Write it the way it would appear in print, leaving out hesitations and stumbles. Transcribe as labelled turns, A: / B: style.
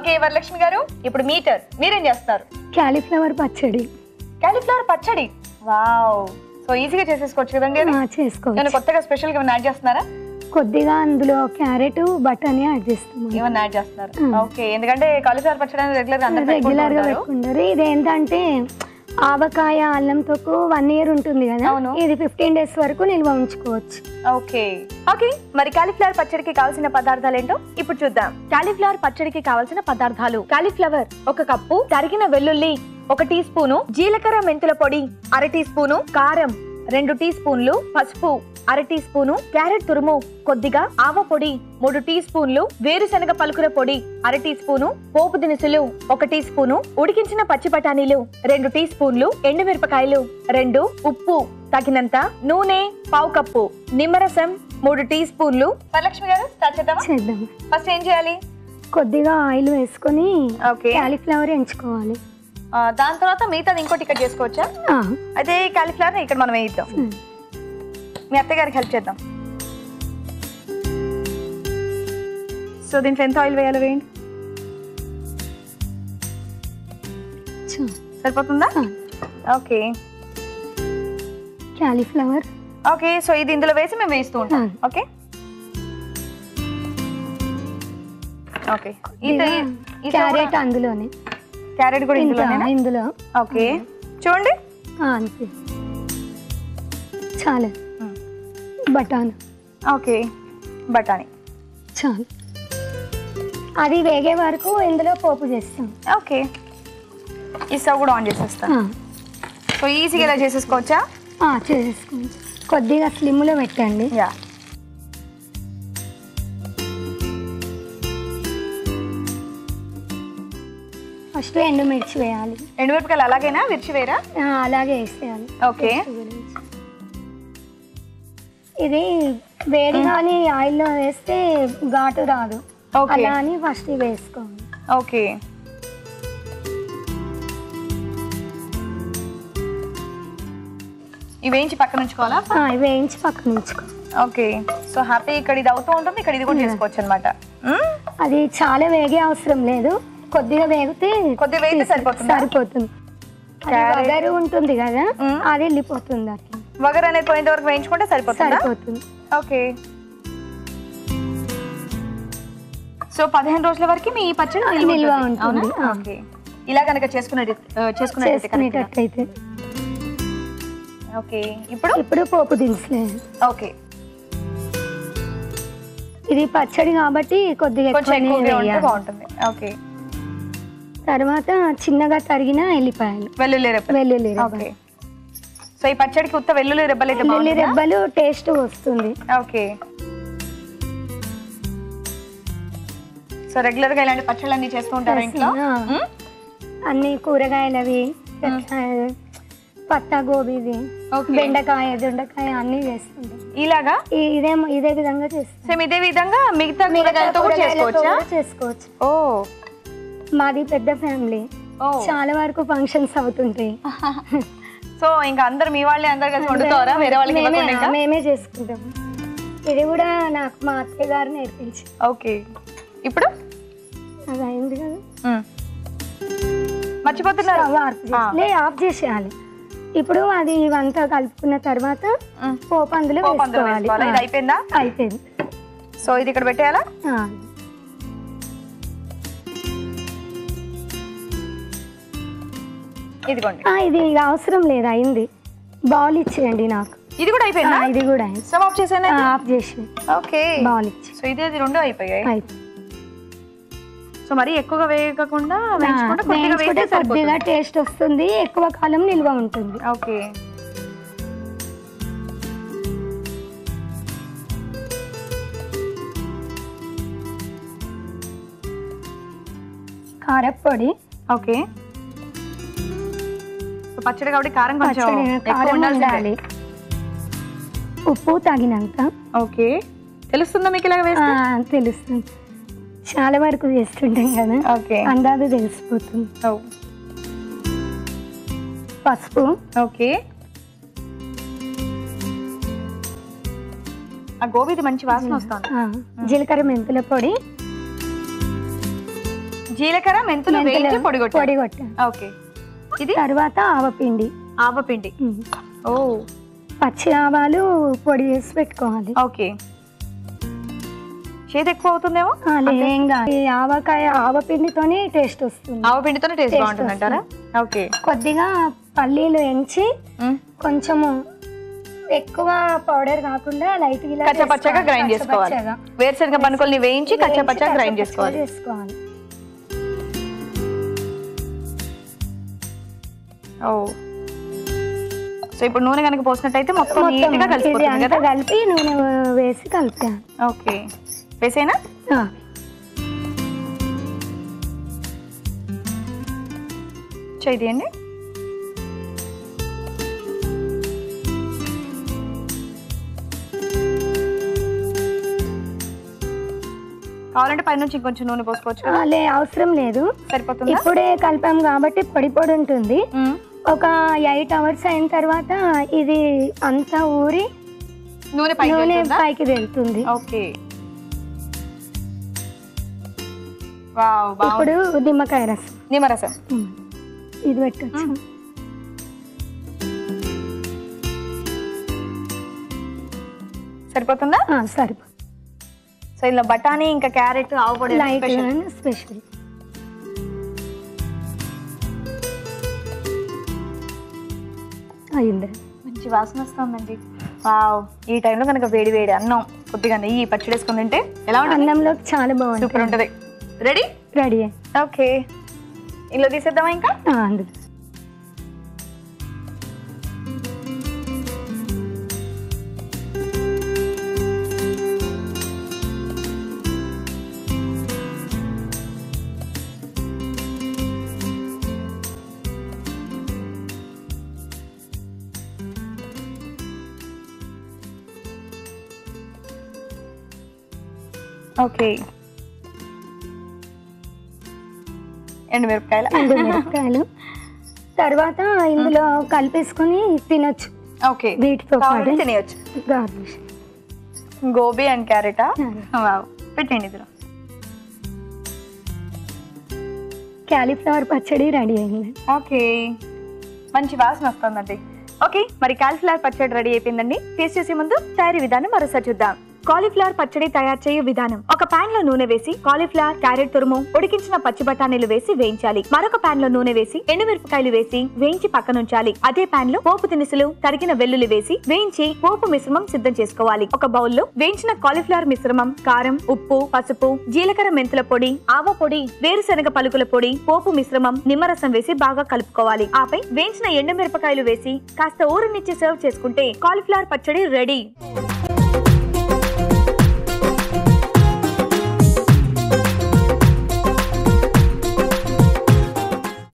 A: Okay Varalakshmi గారు, ఇప్పుడు మీరేం చేస్తారు?
B: క్యాలీఫ్లవర్ పచ్చడి.
A: క్యాలీఫ్లవర్ పచ్చడి, వావ్. సో ఈజీగా చేసేసుకోవచ్చు కదండి.
B: చేసుకోవచ్చు.
A: కొత్తగా స్పెషల్ గా యాడ్ చేస్తున్నారా?
B: కొద్దిగా అందులో క్యారెట్ బటానీ యాడ్ చేస్తాం.
A: ఏమన్నా యాడ్ చేస్తున్నారు? ఓకే, ఎందుకంటే కాలీఫ్లవర్ పచ్చడి రెగ్యులర్ గా
B: పెట్టుకుంటారు. ఇదేంటంటే ఆవకాయ అల్లంతో 1 year ఉంటుంది కదా, ఇది 15 days వరకు నిల్వ ఉంచుకోవచ్చు.
A: ఓకే ఓకే, మరి కాలీఫ్లవర్ పచ్చడికి కావాల్సిన పదార్థాలు ఏంటో ఇప్పుడు చూద్దాం. కాలీఫ్లవర్ పచ్చడికి కావాల్సిన పదార్థాలు: కాలీఫ్లవర్ 1 కప్పు, తరిగిన వెల్లుల్లి 1 టీ స్పూను, జీలకర్ర మెంతుల పొడి 1/2 టీ స్పూను, కారం 2 టీ స్పూన్లు, పసుపు 1/2 టీ స్పూను, క్యారెట్ తురుము కొద్దిగా, ఆవ పొడి 3 టీ స్పూన్లు, వేరుశనగ పలుకుల పొడి 1/2 టీ స్పూను, పోపు దినుసులు 1 టీ స్పూను, ఉడికించిన పచ్చి బఠానీలు 2 టీ స్పూన్లు, ఎండుమిరపకాయలు 2, ఉప్పు తగినంత, నూనె 1/2 కప్పు, నిమ్మరసం 3 టీ స్పూన్లు. వరలక్ష్మి గారు స్టార్ట్ చేద్దాం. ఫస్ట్ ఏం చేయాలి?
B: కొద్దిగా ఆయిల్ వేసుకొని కాలీఫ్లవర్ ఎంచుకోవాలి.
A: దాని తర్వాత మిగతాది ఇంకోటి ఇక్కడ చేసుకోవచ్చా? అదే కాలీఫ్లవర్ ఇక్కడ మనం వేయిద్దాం. మీ అత్తయ్య గారికి హెల్ప్ చేద్దాం. సో దీంట్లో ఎంత ఆయిల్ వేయాలో వేయండి. సరిపోతుందా? Okay
B: cauliflower.
A: ఓకే, సో ఇది ఇందులో వేసి మేము వేస్తూ ఉంటాం. ఓకే ఓకే,
B: క్యారెట్ అందులోనే,
A: క్యారెట్ కూడా
B: ఇందులో.
A: ఓకే చూడండి,
B: అంతే చాలు. బటానీ.
A: ఓకే బఠానీ
B: చాలు. అది వేగే వరకు ఇందులో పోపు చేస్తాం.
A: ఓకే, ఈ స్టవ్ కూడా ఆన్ చేసేస్తాం. సో ఈజీగా ఇలా చేసేసుకోవచ్చా?
B: చేసేసుకోండి. కొద్దిగా స్లిమ్లో పెట్టండి.
A: యా,
B: ఫస్ట్ ఎండుమిర్చి వేయాలి.
A: ఎండుమిరపకాయలు అలాగేనా, మిర్చి వేరా?
B: అలాగే వేసేయాలి.
A: ఓకే,
B: ఇది వేడిగాని ఆయిల్లో వేస్తే ఘాటు రాదు, అలా అని ఫస్ట్ వేసుకోండి.
A: ఓకే, ఇవి వేయించి పక్కన ఉంచుకోవాలా?
B: వేయించి పక్కన ఉంచుకోవాలి.
A: ఓకే, సో హ్యాపీ ఇక్కడ ఇది అవుతూ ఉంటుంది, ఇక్కడ ఇది కూడా చేసుకోవచ్చు అనమాట.
B: అది చాలా వేగే అవసరం లేదు, కొద్దిగా వేగితే సరిపోతుంది. వగరు ఉంటుంది కదా, అది వెళ్ళిపోతుంది. అట్లా
A: వగరు అనేది పోయేంత వరకు వేయించుకుంటే సరిపోతుంది. ఓకే, సో 15 రోజుల వరకు మీ పచ్చడి
B: నిల్వ ఉంటుంది.
A: ఓకే, ఇలా కనుక చేసుకునేటట్టయితే. ఓకే,
B: ఇప్పుడు పోపు దినుసులే.
A: ఓకే,
B: ఇది పచ్చడి కాబట్టి కొద్దిగా
A: బాగుంటుంది. ఓకే,
B: తర్వాత చిన్నగా తరిగిన వెల్లుల్లి
A: ఓకే, సో ఈ పచ్చడికి ఉత్త వెల్లుల్లి రెబ్బలు
B: టేస్ట్ వస్తుంది.
A: ఓకే, సో రెగ్యులర్ గా ఇలాంటి పచ్చళ్ళు అన్ని చేస్తూ ఉంటారు ఇంట్లో?
B: అన్ని కూరగాయలవి, పత్తా గోబీది, బెండకాయ, దొండకాయ అన్ని చేస్తుంటాం.
A: ఇలాగా
B: ఇదే విధంగా చేస్తాం.
A: సేమ్ ఇదే విధంగా మిగతా కూరగాయలతో
B: చేసుకోవచ్చు.
A: ఓ,
B: మాది పెద్ద ఫ్యామిలీ, చాలా వరకు ఫంక్షన్స్ అవుతుంటాయి.
A: సో ఇంకా అందరు మీ వాళ్ళే అందరు కలిసి వండుతారా? వేరే వాళ్ళకి
B: మేమే చేసుకుంటాం. ఇది కూడా నాకు మా అత్తయ్య గారు నేర్పించి.
A: ఓకే, ఇప్పుడు
B: అది అయింది కదా,
A: మర్చిపోతున్నారు,
B: ఆఫ్ చేసేయాలి. ఇప్పుడు అది ఇవంతా కలుపుకున్న తర్వాత పోపు అందులో వేసుకోవాలి.
A: అయిపోయిందా?
B: అయిపోయింది.
A: సో ఇది ఇక్కడ పెట్టేయాలా? ఇదిగోండి.
B: ఇది అవసరం లేదు, అయింది. బౌల్ ఇచ్చేయండి నాకు.
A: ఇది కూడా అయిపోయిందా?
B: ఇది కూడా అయింది.
A: స్టవ్ ఆఫ్ చేసాను.
B: ఆఫ్ చేసి
A: ఓకే,
B: బౌల్ ఇచ్చి.
A: సో ఇది 2 అయిపోయాయి. సో మరి ఎక్కువగా వేయకుండా
B: కొద్దిగా టేస్ట్ వస్తుంది, ఎక్కువ కాలం నిల్వ ఉంటుంది.
A: ఓకే,
B: కారపొడి.
A: ఓకే, సో పచ్చడి కాబట్టి కారం కొంచెం
B: ఉండాలి. ఉప్పు తగినంత.
A: ఓకే, తెలుస్తుందా మీకు ఇలా వేస్తే?
B: తెలుస్తుంది, చాలా వరకు చేస్తుంటాం కదా.
A: ఓకే,
B: అందాజు తెలిసిపోతుంది. పసుపు.
A: ఓకే, ఆ గోబీది మంచి వాసన వస్తుంది.
B: జీలకర్ర మెంతుల పొడి.
A: జీలకర్ర మెంతులు వేయించి
B: పొడిగొట్టాను.
A: ఓకే. ఇది
B: తర్వాత ఆవపిండి.
A: ఆవపిండి. ఓ,
B: పచ్చి ఆవాలు పొడి చేసి పెట్టుకోవాలి.
A: ఓకే. చేదు ఎక్కువ అవుతుందేమో.
B: ఈ ఆవపిండితోనే టేస్ట్ వస్తుంది.
A: ఆవపిండితోనే టేస్ట్ బాగుంటుంది అంటారా? ఓకే.
B: కొద్దిగా పల్లీలు ఎంచి కొంచెము ఎక్కువ పౌడర్ కాకుండా లైట్ గా
A: కచ్చపచ్చగా గ్రైండ్ చేసుకోవాలి. వేరుశనగ పనుకొని వేయించి కచ్చపచ్చగా గ్రైండ్ చేసుకోవాలి. ఓ, సో ఇప్పుడు నూనె కనుక పోసినట్టయితే మొత్తం నీట్ గా కలిసిపోతుంది కదా.
B: కలిపి నూనె వేసి కలిపాను.
A: ఓకే, వేసేనా? చేయండి. కావాలంటే పైనుంచి ఇంకొంచెం నూనె పోసుకోవచ్చు.
B: అవసరం లేదు,
A: సరిపోతుంది.
B: ఇప్పుడే కలిపాం కాబట్టి పొడి పొడి ఉంటుంది. ఒక 8 hours అయిన తర్వాత ఇది అంతా ఊరి
A: నూనె
B: పైకి వెళ్తుంది.
A: ఓకే.
B: ఇప్పుడు నిమ్మకాయ రసం.
A: నిమ్మరసం
B: ఇది పెట్టచ్చు.
A: సరిపోతుందా?
B: సరిపోతుంది.
A: సో ఇలా బఠానీ ఇంకా క్యారెట్ ఆవుపొడి
B: స్పెషల్. అయింది,
A: మంచి వాసన వస్తుందండి. వావ్, ఈ టైంలో కనుక వేడి వేడి అన్నం కొద్దిగా నెయ్యి పచ్చడి వేసుకుని తింటే ఎలా ఉంటుంది?
B: అన్నంలో చాలా బాగుంటుంది.
A: సూపర్ ఉంటుంది. రెడీ?
B: రెడీ.
A: ఓకే, ఇలా తీసేద్దామా ఇంకా?
B: అందులో
A: ఓకే.
B: ఎండుమిరపకాయలు తర్వాత ఇందులో కలిపేసుకుని తినొచ్చు.
A: ఓకే,
B: వీటితో పాటు
A: తినేయచ్చు.
B: గార్నిష్
A: గోబీ అండ్ క్యారెటా? వావ్, పెట్టండి. ఇందులో
B: క్యాలీఫ్లవర్ పచ్చడి రెడీ అయింది.
A: ఓకే, మంచి వాసన వస్తుందండి. ఓకే, మరి కాలీఫ్లవర్ పచ్చడి రెడీ అయిపోయిందండి. టేస్ట్ చేసే ముందు తయారీ విధానం మరోసారి చూద్దాం. కాలీఫ్లవర్ పచ్చడి తయారు చేయు విధానం: ఒక పాన్ లో నూనె వేసి కాలీఫ్లవర్, క్యారెట్ తురుము, ఉడికించిన పచ్చి బఠానీలు వేసి వేయించాలి. మరొక పాన్ లో నూనె వేసి ఎండుమిరపకాయలు వేసి వేయించి పక్కనుంచాలి. అదే పాన్ లో పోపు దినుసులు, తరిగిన వెల్లుల్లి వేసి వేయించి పోపు మిశ్రమం సిద్ధం చేసుకోవాలి. ఒక బౌల్ లో వేయించిన కాలీఫ్లవర్ మిశ్రమం, కారం, ఉప్పు, పసుపు, జీలకర్ర మెంతుల పొడి, ఆవ పొడి, వేరుశనగ పలుకుల పొడి, పోపు మిశ్రమం, నిమ్మరసం వేసి బాగా కలుపుకోవాలి. ఆపై వేయించిన ఎండుమిరపకాయలు వేసి కాస్త ఊరనిచ్చి సర్వ్ చేసుకుంటే కాలీఫ్లవర్ పచ్చడి రెడీ.